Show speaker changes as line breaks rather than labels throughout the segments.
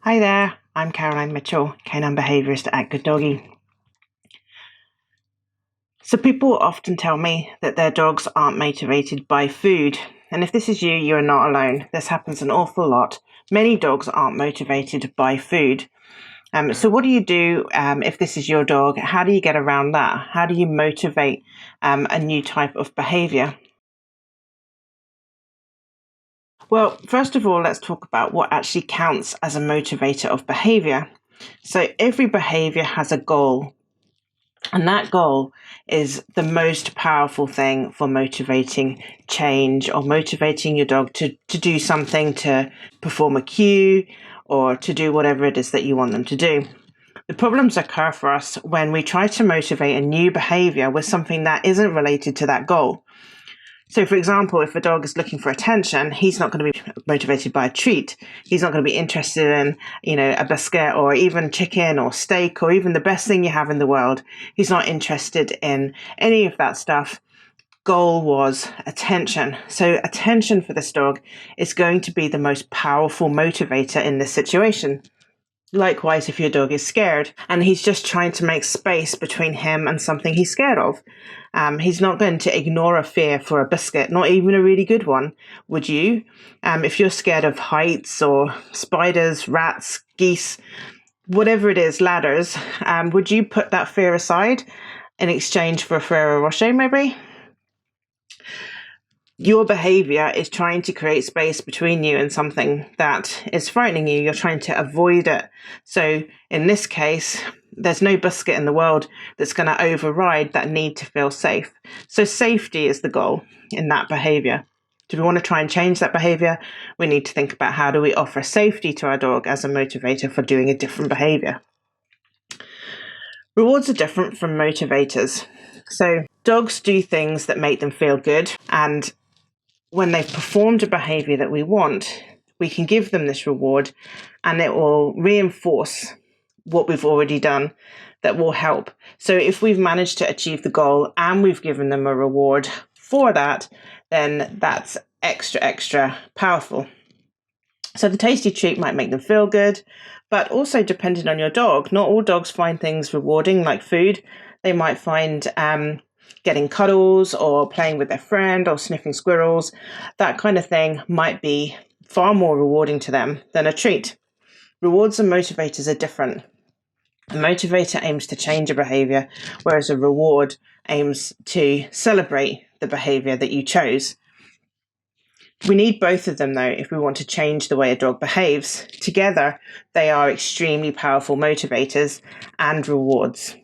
Hi there, I'm Caroline Mitchell, Canine Behaviourist at Good Doggy. So people often tell me that their dogs aren't motivated by food. And if this is you, you're not alone. This happens an awful lot. Many dogs aren't motivated by food. So what do you do if this is your dog? How do you get around that? How do you motivate a new type of behaviour? Well, first of all, let's talk about what actually counts as a motivator of behaviour. So every behaviour has a goal. And that goal is the most powerful thing for motivating change or motivating your dog to do something, to perform a cue, or to do whatever it is that you want them to do. The problems occur for us when we try to motivate a new behavior with something that isn't related to that goal. So, for example, if a dog is looking for attention, he's not going to be motivated by a treat. He's not going to be interested in, a biscuit or even chicken or steak or even the best thing you have in the world. He's not interested in any of that stuff. Goal was attention. So attention for this dog is going to be the most powerful motivator in this situation. Likewise, if your dog is scared and he's just trying to make space between him and something he's scared of, he's not going to ignore a fear for a biscuit, not even a really good one. Would you? If you're scared of heights or spiders, rats, geese, whatever it is, ladders, would you put that fear aside in exchange for a Ferrero Rocher maybe? Your behavior is trying to create space between you and something that is frightening you. You're trying to avoid it. So in this case, there's no biscuit in the world that's going to override that need to feel safe. So safety is the goal in that behavior. Do we want to try and change that behavior? We need to think about how do we offer safety to our dog as a motivator for doing a different behavior. Rewards are different from motivators. So dogs do things that make them feel good, and when they've performed a behavior that we want, we can give them this reward and it will reinforce what we've already done. That will help. So if we've managed to achieve the goal and we've given them a reward for that, then that's extra powerful. So the tasty treat might make them feel good, but also depending on your dog, not all dogs find things rewarding like food. They might find getting cuddles or playing with their friend or sniffing squirrels, that kind of thing might be far more rewarding to them than a treat. Rewards and motivators are different. A motivator aims to change a behavior, whereas a reward aims to celebrate the behavior that you chose. We need both of them, though, if we want to change the way a dog behaves. Together, they are extremely powerful motivators and rewards.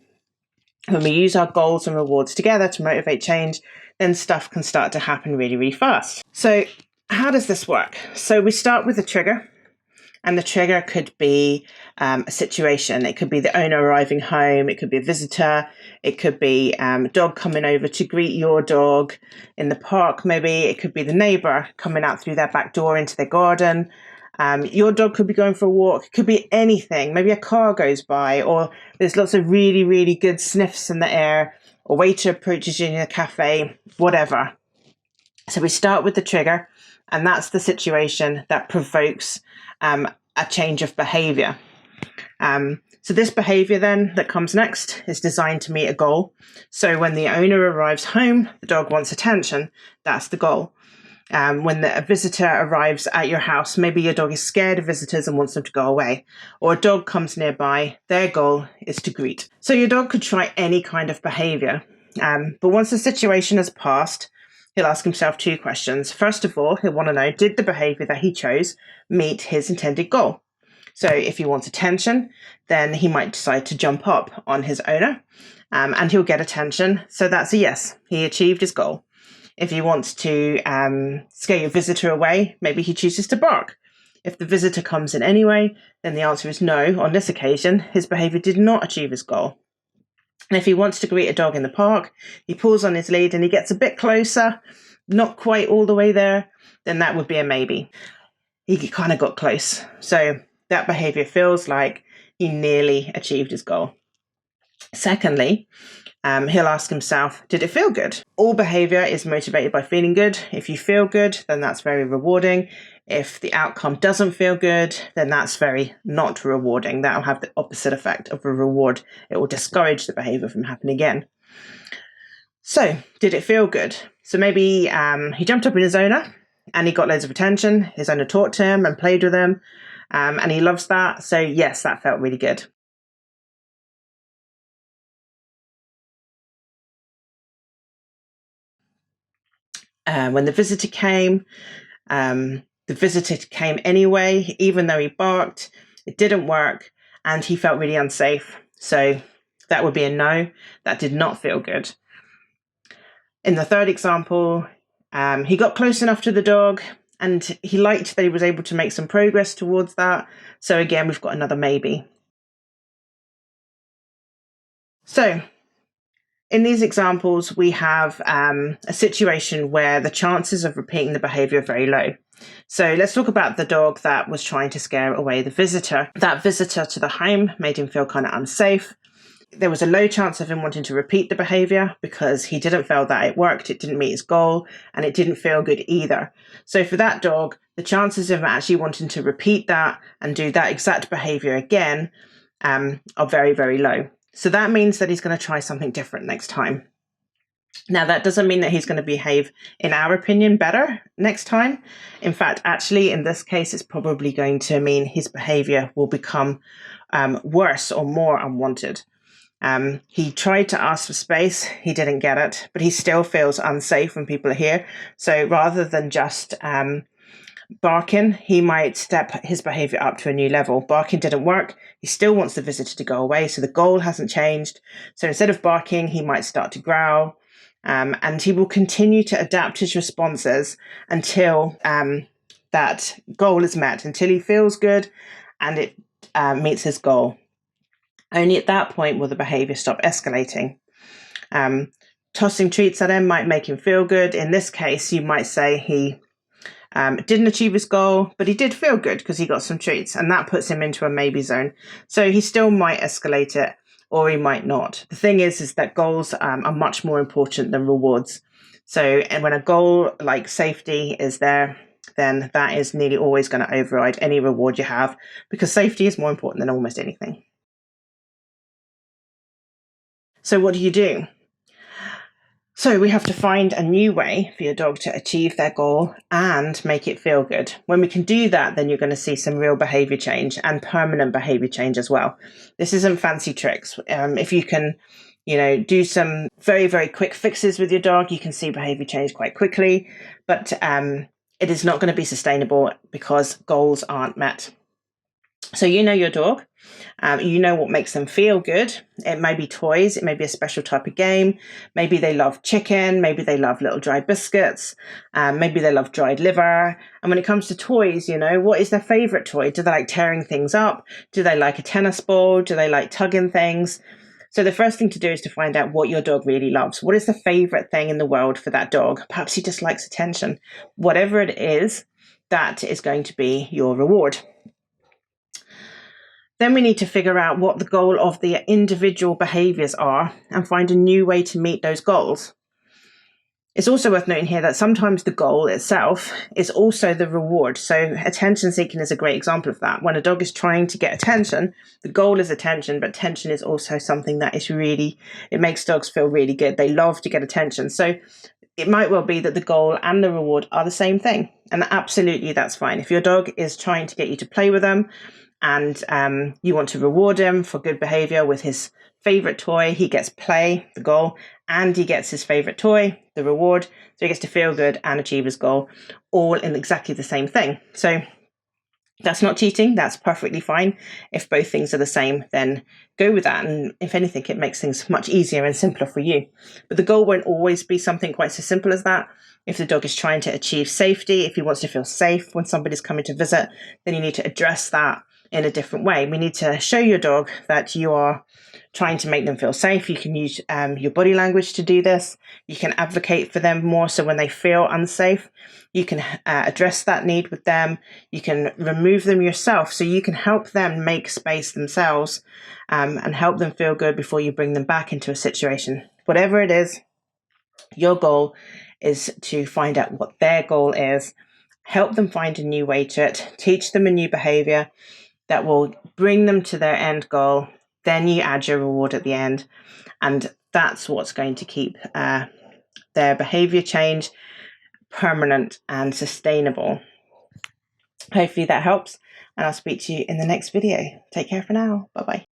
When we use our goals and rewards together to motivate change, then stuff can start to happen really fast. So how does this work? So we start with a trigger, and the trigger could be a situation. It could be the owner arriving home. It could be a visitor. It could be a dog coming over to greet your dog in the park. Maybe it could be the neighbour coming out through their back door into their garden. Your dog could be going for a walk. It could be anything. Maybe a car goes by, or there's lots of really good sniffs in the air, or waiter approaches you in a cafe, whatever. So we start with the trigger, and that's the situation that provokes a change of behavior. So this behavior then that comes next is designed to meet a goal. So when the owner arrives home, the dog wants attention. That's the goal. When a visitor arrives at your house, maybe your dog is scared of visitors and wants them to go away, or a dog comes nearby, their goal is to greet. So your dog could try any kind of behavior, but once the situation has passed, he'll ask himself two questions. First of all, he'll want to know, did the behavior that he chose meet his intended goal? So if he wants attention, then he might decide to jump up on his owner, and he'll get attention. So that's a yes, he achieved his goal. If he wants to scare your visitor away, maybe he chooses to bark. If the visitor comes in anyway, then the answer is no. On this occasion, his behavior did not achieve his goal. And if he wants to greet a dog in the park, he pulls on his lead and he gets a bit closer, not quite all the way there, then that would be a maybe. He kind of got close. So that behavior feels like he nearly achieved his goal. Secondly, he'll ask himself, did it feel good? All behavior is motivated by feeling good. If you feel good, then that's very rewarding. If the outcome doesn't feel good, then that's very not rewarding. That will have the opposite effect of a reward. It will discourage the behavior from happening again. So, did it feel good? So maybe he jumped up in his owner and he got loads of attention. His owner talked to him and played with him, and he loves that. So yes, that felt really good. When the visitor came anyway, even though he barked. It didn't work, and he felt really unsafe. So that would be a no. That did not feel good. In the third example, he got close enough to the dog, and he liked that he was able to make some progress towards that. So again, we've got another maybe. So in these examples, we have a situation where the chances of repeating the behavior are very low. So let's talk about the dog that was trying to scare away the visitor. That visitor to the home made him feel kind of unsafe. There was a low chance of him wanting to repeat the behavior because he didn't feel that it worked, it didn't meet his goal, and it didn't feel good either. So for that dog, the chances of him actually wanting to repeat that and do that exact behavior again are very, very low. So that means that he's going to try something different next time. Now, that doesn't mean that he's going to behave, in our opinion, better next time. In fact, actually, in this case, it's probably going to mean his behavior will become worse or more unwanted. He tried to ask for space. He didn't get it, but he still feels unsafe when people are here. So rather than just barking, he might step his behavior up to a new level. Barking didn't work. He still wants the visitor to go away, so the goal hasn't changed. So instead of barking, he might start to growl, and he will continue to adapt his responses until that goal is met, until he feels good and it meets his goal. Only at that point will the behavior stop escalating. Tossing treats at him might make him feel good. In this case, you might say he didn't achieve his goal, but he did feel good because he got some treats, and that puts him into a maybe zone. So he still might escalate it, or he might not. The thing is that goals are much more important than rewards. So and when a goal like safety is there, then that is nearly always going to override any reward you have, because safety is more important than almost anything. So what do you do? So we have to find a new way for your dog to achieve their goal and make it feel good. When we can do that, then you're going to see some real behavior change and permanent behavior change as well. This isn't fancy tricks. If you can, do some very, very quick fixes with your dog, you can see behavior change quite quickly, but it is not going to be sustainable because goals aren't met. So you know your dog, you know what makes them feel good. It may be toys, it may be a special type of game. Maybe they love chicken, maybe they love little dry biscuits, maybe they love dried liver. And when it comes to toys, what is their favorite toy? Do they like tearing things up? Do they like a tennis ball? Do they like tugging things? So the first thing to do is to find out what your dog really loves. What is the favorite thing in the world for that dog? Perhaps he just likes attention. Whatever it is, that is going to be your reward. Then we need to figure out what the goal of the individual behaviours are and find a new way to meet those goals. It's also worth noting here that sometimes the goal itself is also the reward. So attention seeking is a great example of that. When a dog is trying to get attention, the goal is attention, but attention is also something that is it makes dogs feel really good. They love to get attention. So it might well be that the goal and the reward are the same thing. And absolutely, that's fine. If your dog is trying to get you to play with them, and you want to reward him for good behavior with his favorite toy, he gets play, the goal, and he gets his favorite toy, the reward. So he gets to feel good and achieve his goal, all in exactly the same thing. So that's not cheating. That's perfectly fine. If both things are the same, then go with that. And if anything, it makes things much easier and simpler for you. But the goal won't always be something quite so simple as that. If the dog is trying to achieve safety, if he wants to feel safe when somebody's coming to visit, then you need to address that in a different way. We need to show your dog that you are trying to make them feel safe. You can use your body language to do this. You can advocate for them more, so when they feel unsafe, you can address that need with them. You can remove them yourself, so you can help them make space themselves and help them feel good before you bring them back into a situation. Whatever it is, your goal is to find out what their goal is help them find a new way to it, teach them a new behavior that will bring them to their end goal. Then you add your reward at the end, and that's what's going to keep their behavior change permanent and sustainable. Hopefully that helps, and I'll speak to you in the next video. Take care for now. Bye-bye.